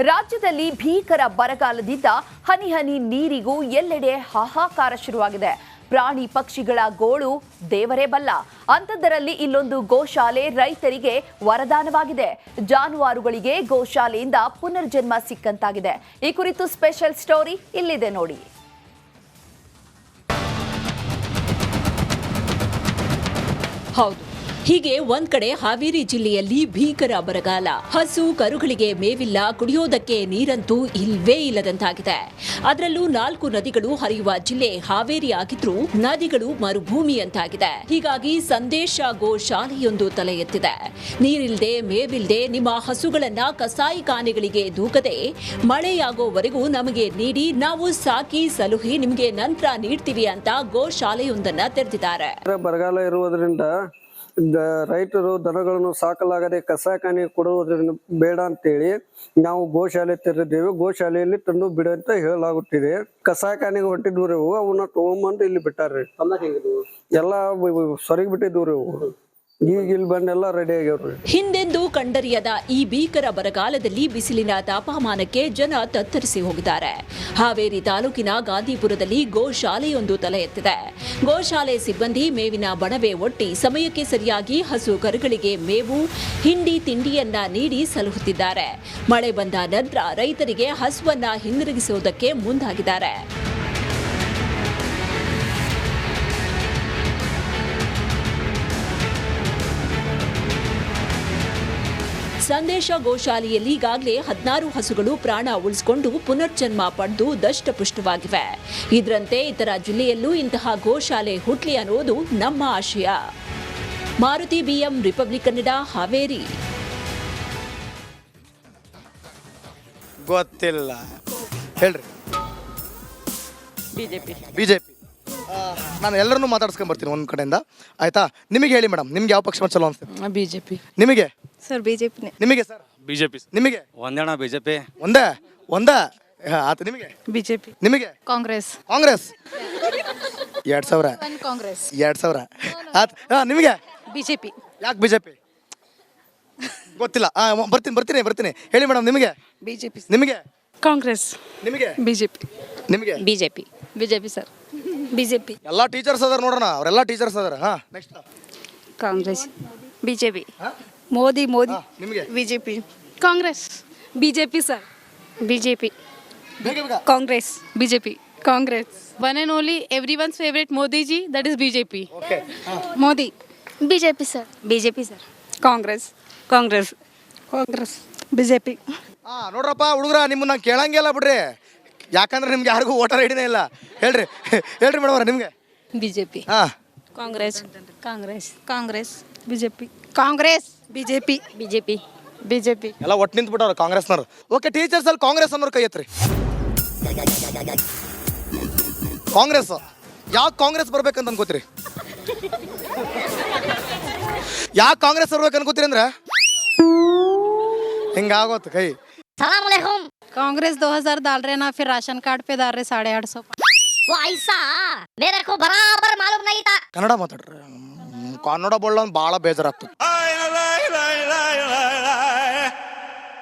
ರಾಜ್ಯದಲ್ಲಿ ಭೀಕರ ಬರಗಾಲದಿಂದ ಹನಿ ಹನಿ ನೀರಿಗೂ ಎಲ್ಲೆಡೆ ಹಾಹಾಕಾರ ಶುರುವಾಗಿದೆ. ಪ್ರಾಣಿ ಪಕ್ಷಿಗಳ ಗೋಳು ದೇವರೇ ಬಲ್ಲ. ಅಂಥದ್ದರಲ್ಲಿ ಇಲ್ಲೊಂದು ಗೋಶಾಲೆ ರೈತರಿಗೆ ವರದಾನವಾಗಿದೆ. ಜಾನುವಾರುಗಳಿಗೆ ಗೋಶಾಲೆಯಿಂದ ಪುನರ್ಜನ್ಮ ಸಿಕ್ಕಂತಾಗಿದೆ. ಈ ಕುರಿತು ಸ್ಪೆಷಲ್ ಸ್ಟೋರಿ ಇಲ್ಲಿದೆ ನೋಡಿ. ಹೌದು, ಹೀಗೆ ಒಂದ್ ಕಡೆ ಹಾವೇರಿ ಜಿಲ್ಲೆಯಲ್ಲಿ ಭೀಕರ ಬರಗಾಲ. ಹಸು ಕರುಗಳಿಗೆ ಮೇವಿಲ್ಲ, ಕುಡಿಯೋದಕ್ಕೆ ನೀರಂತೂ ಇಲ್ವೇ ಇಲ್ಲದಂತಾಗಿದೆ. ಅದರಲ್ಲೂ 4 ನದಿಗಳು ಹರಿಯುವ ಜಿಲ್ಲೆ ಹಾವೇರಿ ಆಗಿದ್ರೂ ನದಿಗಳು ಮರುಭೂಮಿಯಂತಾಗಿದೆ. ಹೀಗಾಗಿ ಸಂದೇಶ ಗೋ ಶಾಲೆಯೊಂದು ತಲೆ ಎತ್ತಿದೆ. ನೀರಿಲ್ದೆ ಮೇವಿಲ್ದೆ ನಿಮ್ಮ ಹಸುಗಳನ್ನ ಕಸಾಯಿಖಾನೆಗಳಿಗೆ ದೂಕದೆ ಮಳೆಯಾಗೋವರೆಗೂ ನಮಗೆ ನೀಡಿ, ನಾವು ಸಾಕಿ ಸಲುಹಿ ನಿಮಗೆ ನಂತರ ನೀಡ್ತೀವಿ ಅಂತ ಗೋ ಶಾಲೆಯೊಂದನ್ನ ತೆರೆದಿದ್ದಾರೆ. ಬರಗಾಲ ಇರುವುದರಿಂದ ರೈತರು ದನಗಳನ್ನು ಸಾಕಲಾಗದೆ ಕಸಾಯಿಖಾನೆ ಕೊಡುವುದರಿಂದ ಬೇಡ ಅಂತೇಳಿ ನಾವು ಗೋಶಾಲೆ ತೆರೆದಿದ್ದೇವೆ. ಗೋಶಾಲೆಯಲ್ಲಿ ತಂದು ಬಿಡು ಅಂತ ಹೇಳಲಾಗುತ್ತಿದೆ. ಕಸಾಯಿಖಾನೆಗೆ ಹೊಂಟಿದ್ವು ಅವನ್ನ ತಗೊಂಬಂದು ಇಲ್ಲಿ ಬಿಟ್ಟಾರ್ರಿ. ಎಲ್ಲ ಸೊರಗಿ ಬಿಟ್ಟಿದ್ವು ಈಗ ಇಲ್ಲಿ ಬಂದೆಲ್ಲ ರೆಡಿ ಆಗ್ಯಾವ್ರಿ. ಹಿಂದೆಂದೂ ಕಂಡರಿಯದ ಈ ಭೀಕರ ಬರಗಾಲದಲ್ಲಿ ಬಿಸಿಲಿನ ತಾಪಮಾನಕ್ಕೆ ಜನ ತತ್ತರಿಸಿ ಹೋಗಿದ್ದಾರೆ. ಹಾವೇರಿ ತಾಲೂಕಿನ ಗಾಂಧಿಪುರದಲ್ಲಿ ಗೋಶಾಲೆಯೊಂದು ತಲೆ ಎತ್ತಿದೆ. ಗೋಶಾಲೆ ಸಿಬ್ಬಂದಿ ಮೇವಿನ ಬಣವೆ ಒಟ್ಟಿ ಸಮಯಕ್ಕೆ ಸರಿಯಾಗಿ ಹಸು ಕರುಗಳಿಗೆ ಮೇವು, ಹಿಂಡಿ, ತಿಂಡಿಯನ್ನ ನೀಡಿ ಸಲಹುತ್ತಿದ್ದಾರೆ. ಮಳೆ ಬಂದ ನಂತರ ರೈತರಿಗೆ ಹಸುವನ್ನ ಹಿಂದಿರುಗಿಸುವುದಕ್ಕೆ ಮುಂದಾಗಿದ್ದಾರೆ. ಸಂದೇಶ ಗೋಶಾಲೆಯಲ್ಲಿ ಈಗಾಗಲೇ 16 ಹಸುಗಳು ಪ್ರಾಣ ಉಳಿಸಿಕೊಂಡು ಪುನರ್ಜನ್ಮ ಪಡೆದು ದಷ್ಟಪುಷ್ಟವಾಗಿವೆ. ಇದರಂತೆ ಇತರ ಜಿಲ್ಲೆಯಲ್ಲೂ ಇಂತಹ ಗೋಶಾಲೆ ಹುಟ್ಲಿ ಅನ್ನೋದು ನಮ್ಮ ಆಶಯ. Maruti BM, republic Kannada, Haveri. ಗೊತ್ತಿಲ್ಲ ಹೇಳ್ರಿ. ಬಿಜೆಪಿ ನಾನು ಎಲ್ಲರನ್ನೂ ಮಾತಾಡ್ಸ್ಕೊಂಡ್ ಬರ್ತೀನಿ ಒಂದ್ ಕಡೆಯಿಂದ, ಆಯ್ತಾ? ನಿಮಗೆ ಹೇಳಿ ಮೇಡಮ್, ನಿಮ್ಗೆ ಯಾವ ಪಕ್ಷ ಚಲೋ ಅನ್ಸುತ್ತೆ? ಬಿಜೆಪಿ. ನಿಮಗೆ ಸರ್ ಬಿಜೆಪಿನೇ. ನಿಮಗೆ ಸರ್? ಬಿಜೆಪಿ. ನಿಮಗೆ? ಒಂದೇಣ ಬಿಜೆಪಿ. ಒಂದೇ ಆತ. ನಿಮಗೆ? ಬಿಜೆಪಿ. ನಿಮಗೆ? ಕಾಂಗ್ರೆಸ್. 2000 ಕಾಂಗ್ರೆಸ್. 2000 ಆತ. ನಿಮಗೆ? ಬಿಜೆಪಿ. ಯಾಕೆ ಬಿಜೆಪಿ? ಗೊತ್ತಿಲ್ಲ. ಬರ್ತೀನಿ ಹೇಳಿ ಮೇಡಮ್. ನಿಮಗೆ? ಬಿಜೆಪಿ. ನಿಮಗೆ? ಕಾಂಗ್ರೆಸ್. ನಿಮಗೆ? ಬಿಜೆಪಿ. ನಿಮಗೆ? ಬಿಜೆಪಿ. BJP sir. ಬಿಜೆಪಿ. ಎಲ್ಲ ಟೀಚರ್ಸ್ ಅದಾರ ನೋಡೋಣ, ಅವರೆಲ್ಲ ಟೀಚರ್ಸ್ ಅದಾರ. ನೆಕ್ಸ್ಟ್ ಕಾಂಗ್ರೆಸ್. ಬಿಜೆಪಿ. ಮೋದಿ. ನಿಮಗೆ? BJP. Congress. BJP sir. BJP. Congress. BJP. Congress. One and only everyone's favorite Modi ji, that is BJP. Okay. Modi. BJP sir. BJP sir. Congress. Congress. BJP. ನೋಡ್ರಪ್ಪ ಹುಡುಗ್ರ, ನಿಮ್ಮನ್ನ ಕೇಳಂಗಿಲ್ಲ ಬಿಡ್ರಿ, ಯಾಕಂದ್ರೆ ನಿಮ್ಗೆ ಯಾರಿಗೂ ವೋಟರ್ ಐಡಿನೇ ಇಲ್ಲ. ಹೇಳ್ರಿ ಮೇಡಮ್ ಅವ್ರ. ನಿಮ್ಗೆ? BJP. Congress. Congress. BJP. Congress. BJP. BJP. ಎಲ್ಲ ಒಟ್ಟು ನಿಂತು ಬಿಟ್ಟವ್ರು ಕಾಂಗ್ರೆಸ್ನವ್ರು. ಓಕೆ, ಟೀಚರ್ಸ್ ಅಲ್ಲಿ ಕಾಂಗ್ರೆಸ್ ಅನ್ನೋರು ಕೈ ಎತ್ರಿ. ಕಾಂಗ್ರೆಸ್ ಯಾಕೆ ಕಾಂಗ್ರೆಸ್ ಬರ್ಬೇಕಂತ ಅನ್ಕೋತೀರಿ? ಯಾಕೆ ಕಾಂಗ್ರೆಸ್ ಬರ್ಬೇಕು ಅನ್ಕೋತೀರಿ ಅಂದ್ರೆ ಹಿಂಗಾಗೋತು ಕೈ. कांग्रेस 2000 डाल रहे ना, फिर राशन कार्ड पे डाल रहे 850. वो ऐसा मेरे को बराबर मालूम नहीं था. ಕನ್ನಡ ಮಾತಾಡ್ರಿ. ಕನ್ನಡ ಬೋಳ ಭಾಳ ಬೇಜಾರಾಗ್ತದೆ.